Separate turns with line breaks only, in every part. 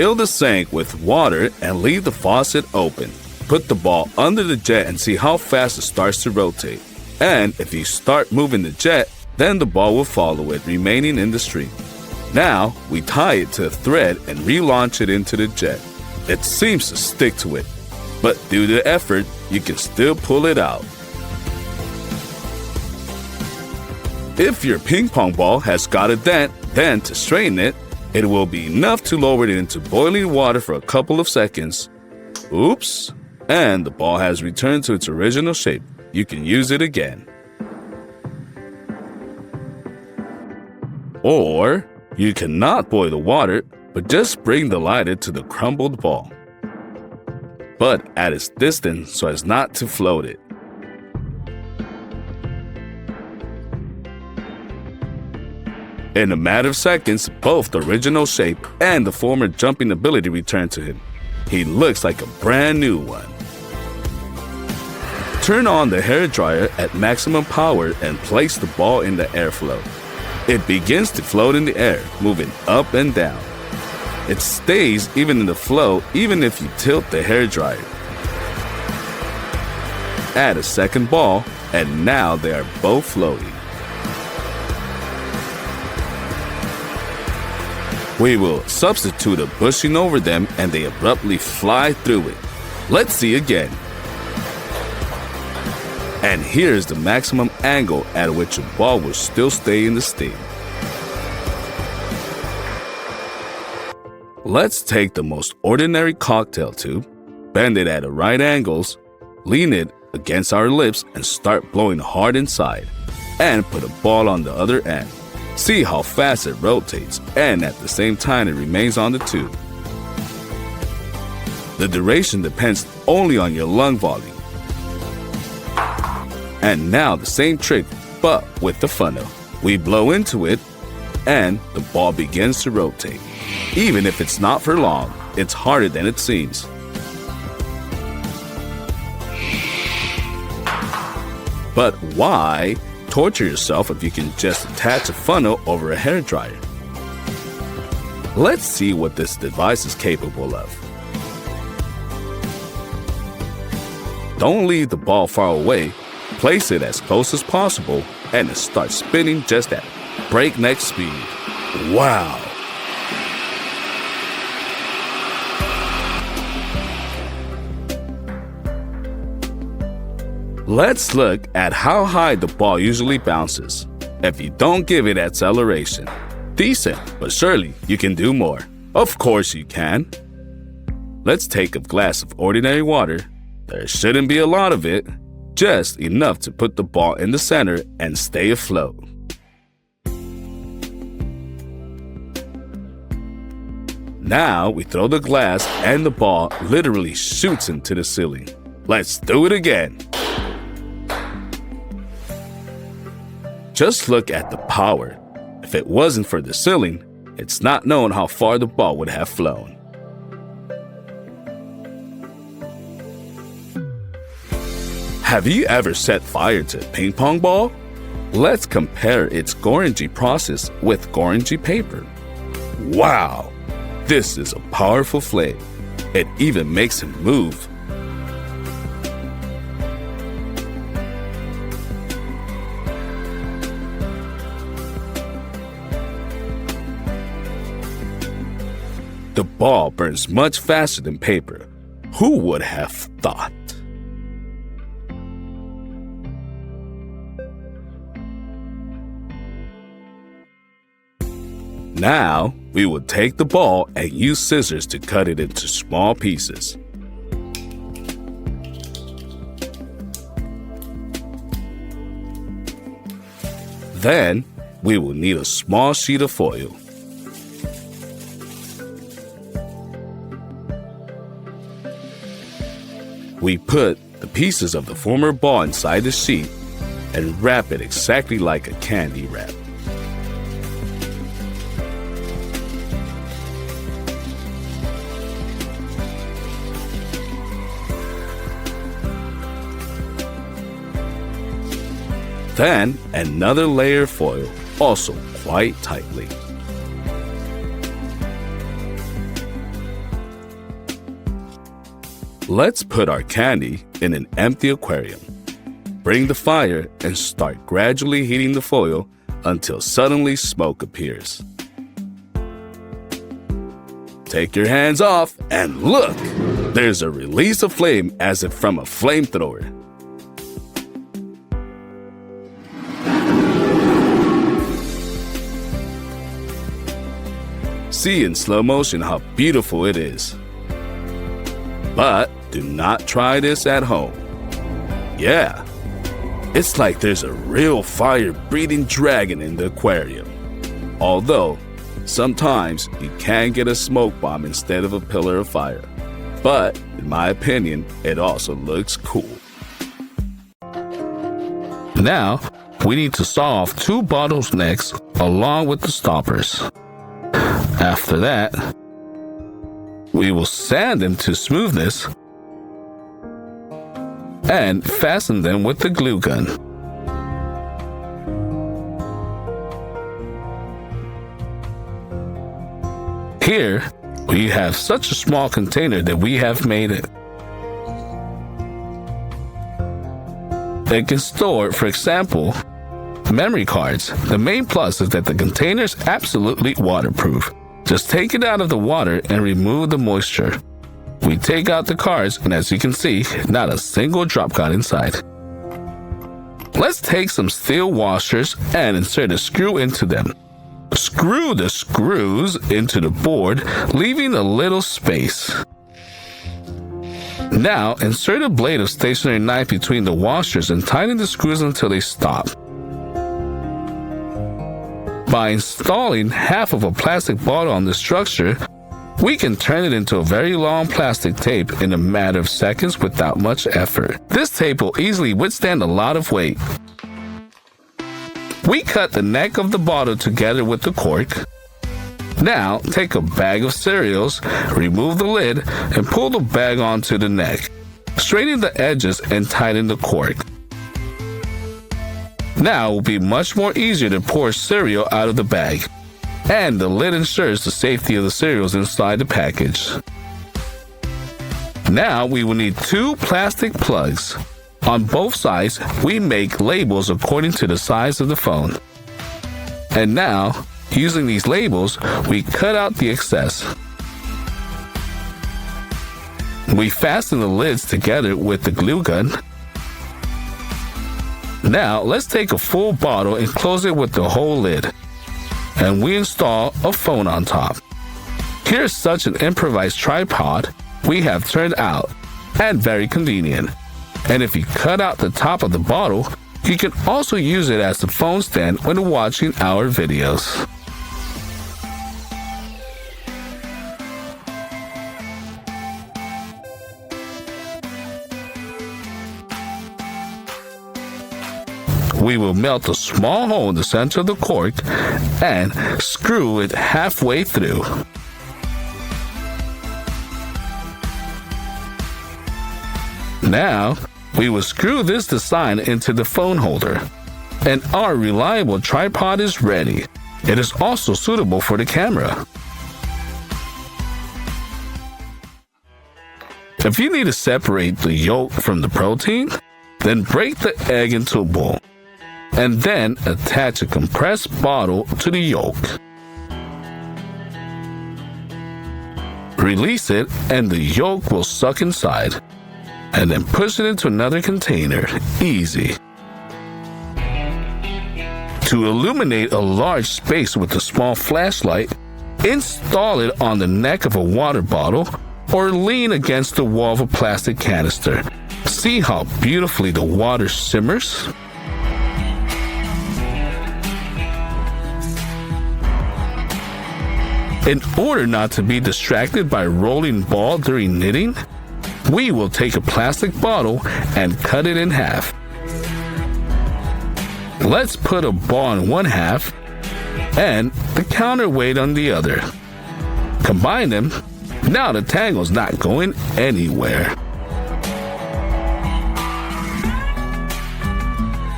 Fill the sink with water and leave the faucet open. Put the ball under the jet and see how fast it starts to rotate. And if you start moving the jet, then the ball will follow it, remaining in the stream. Now, we tie it to a thread and relaunch it into the jet. It seems to stick to it, but due to effort, you can still pull it out. If your ping pong ball has got a dent, then to straighten it, it will be enough to lower it into boiling water for a couple of seconds. Oops! And the ball has returned to its original shape. You can use it again. Or you cannot boil the water, but just bring the lighter to the crumbled ball, but at its distance so as not to float it. In a matter of seconds, both the original shape and the former jumping ability return to him. He looks like a brand new one. Turn on the hairdryer at maximum power and place the ball in the airflow. It begins to float in the air, moving up and down. It stays even in the flow even if you tilt the hairdryer. Add a second ball, and now they are both floating. We will substitute a bushing over them and they abruptly fly through it. Let's see again. And here's the maximum angle at which a ball will still stay in the steam. Let's take the most ordinary cocktail tube, bend it at right angles, lean it against our lips and start blowing hard inside, and put a ball on the other end. See how fast it rotates, and at the same time it remains on the tube. The duration depends only on your lung volume. And now the same trick, but with the funnel. We blow into it, and the ball begins to rotate. Even if it's not for long, it's harder than it seems. But why torture yourself if you can just attach a funnel over a hairdryer? Let's see what this device is capable of. Don't leave the ball far away. Place it as close as possible and it starts spinning just at breakneck speed. Wow! Let's look at how high the ball usually bounces. If you don't give it acceleration, decent, but surely you can do more. Of course you can. Let's take a glass of ordinary water. There shouldn't be a lot of it, just enough to put the ball in the center and stay afloat. Now we throw the glass and the ball literally shoots into the ceiling. Let's do it again. Just look at the power. If it wasn't for the ceiling, it's not known how far the ball would have flown. Have you ever set fire to a ping pong ball? Let's compare its Gorenge process with Gorenge paper. Wow! This is a powerful flame. It even makes him move. The ball burns much faster than paper. Who would have thought? Now, we will take the ball and use scissors to cut it into small pieces. Then, we will need a small sheet of foil. We put the pieces of the former ball inside the sheet and wrap it exactly like a candy wrap. Then another layer of foil, also quite tightly. Let's put our candy in an empty aquarium. Bring the fire and start gradually heating the foil until suddenly smoke appears. Take your hands off and look! There's a release of flame as if from a flamethrower. See in slow motion how beautiful it is. But do not try this at home. Yeah, it's like there's a real fire-breathing dragon in the aquarium. Although, sometimes you can get a smoke bomb instead of a pillar of fire. But, in my opinion, it also looks cool. Now, we need to saw off 2 bottles' necks along with the stoppers. After that, we will sand them to smoothness and fasten them with the glue gun. Here, we have such a small container that we have made it. It can store, for example, memory cards. The main plus is that the container is absolutely waterproof. Just take it out of the water and remove the moisture. We take out the cards, and as you can see, not a single drop got inside. Let's take some steel washers and insert a screw into them. Screw the screws into the board, leaving a little space. Now, insert a blade of stationary knife between the washers and tighten the screws until they stop. By installing half of a plastic bottle on the structure, we can turn it into a very long plastic tape in a matter of seconds without much effort. This tape will easily withstand a lot of weight. We cut the neck of the bottle together with the cork. Now, take a bag of cereals, remove the lid, and pull the bag onto the neck. Straighten the edges and tighten the cork. Now it will be much more easier to pour cereal out of the bag. And the lid ensures the safety of the cereals inside the package. Now we will need 2 plastic plugs. On both sides, we make labels according to the size of the phone. And now, using these labels, we cut out the excess. We fasten the lids together with the glue gun. Now, let's take a full bottle and close it with the whole lid. And we install a phone on top. Here's such an improvised tripod we have turned out, and very convenient. And if you cut out the top of the bottle, you can also use it as the phone stand when watching our videos. We will melt a small hole in the center of the cork and screw it halfway through. Now, we will screw this design into the phone holder, and our reliable tripod is ready. It is also suitable for the camera. If you need to separate the yolk from the protein, then break the egg into a bowl, and then attach a compressed bottle to the yolk. Release it, and the yolk will suck inside. And then push it into another container. Easy. To illuminate a large space with a small flashlight, install it on the neck of a water bottle or lean against the wall of a plastic canister. See how beautifully the water simmers? In order not to be distracted by a rolling ball during knitting, we will take a plastic bottle and cut it in half. Let's put a ball in one half and the counterweight on the other. Combine them. Now the tangle's not going anywhere.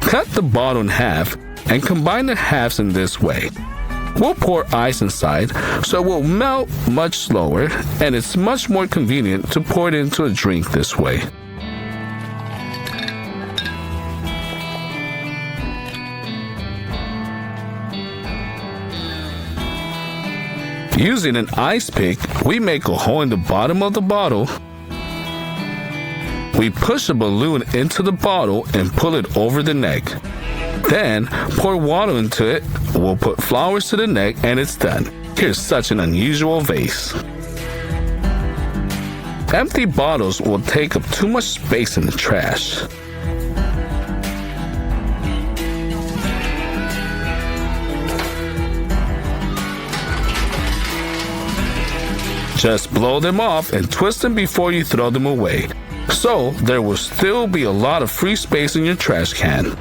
Cut the bottle in half and combine the halves in this way. We'll pour ice inside so it will melt much slower, and it's much more convenient to pour it into a drink this way. Using an ice pick, we make a hole in the bottom of the bottle. We push a balloon into the bottle and pull it over the neck. Then, pour water into it. We'll put flowers to the neck and it's done. Here's such an unusual vase. Empty bottles will take up too much space in the trash. Just blow them off and twist them before you throw them away. So there will still be a lot of free space in your trash can.